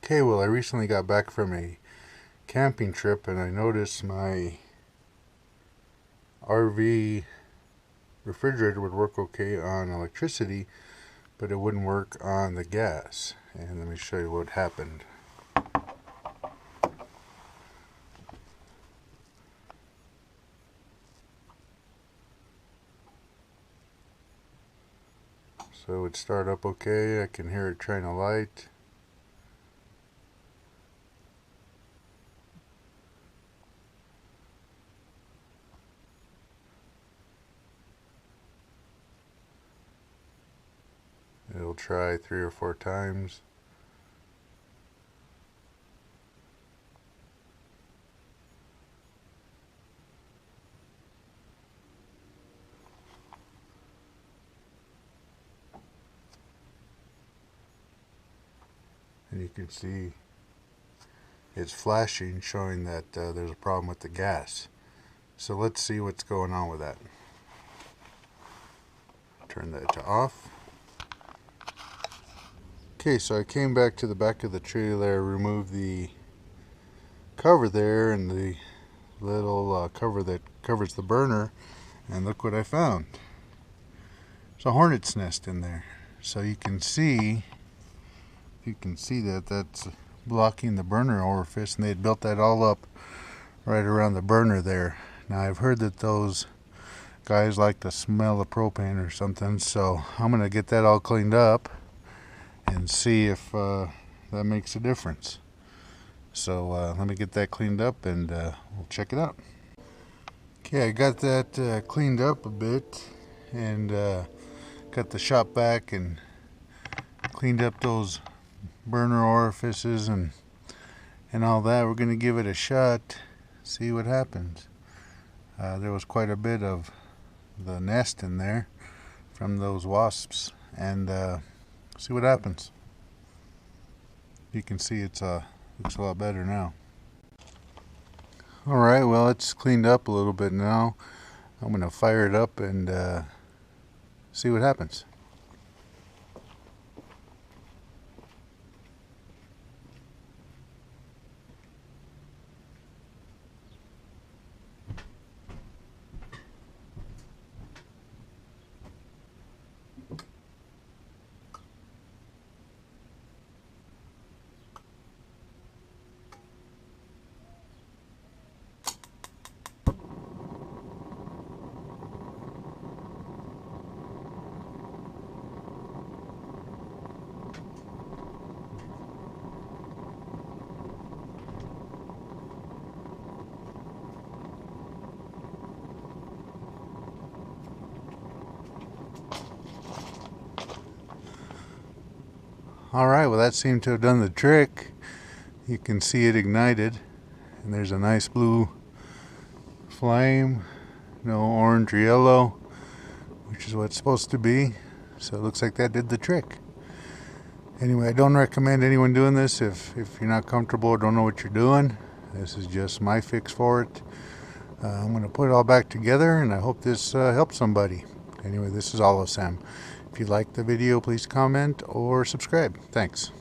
Okay, well, I recently got back from a camping trip and I noticed my RV refrigerator would work okay on electricity, but it wouldn't work on the gas. And let me show you what happened. So it would start up okay. I can hear it trying to light. It'll try 3 or 4 times. And you can see it's flashing, showing that there's a problem with the gas. So let's see what's going on with that. Turn that to off. Okay, so I came back to the back of the trailer, removed the cover there and the little cover that covers the burner, and look what I found. It's a hornet's nest in there. So you can see that that's blocking the burner orifice, and they had built that all up right around the burner there. Now I've heard that those guys like the smell of propane or something, so I'm gonna get that all cleaned up and see if that makes a difference. So let me get that cleaned up and we'll check it out. Okay, I got that cleaned up a bit and got the shop vac and cleaned up those burner orifices and all that. We're going to give it a shot, see what happens. There was quite a bit of the nest in there from those wasps, and see what happens. You can see it's looks a lot better now. Alright, well, it's cleaned up a little bit now. I'm going to fire it up and see what happens. Alright, well, that seemed to have done the trick. You can see it ignited, and there's a nice blue flame, no orange or yellow, which is what it's supposed to be. So it looks like that did the trick. Anyway, I don't recommend anyone doing this if you're not comfortable or don't know what you're doing. This is just my fix for it. I'm going to put it all back together, and I hope this helps somebody. Anyway, this is Sam. If you liked the video, please comment or subscribe. Thanks.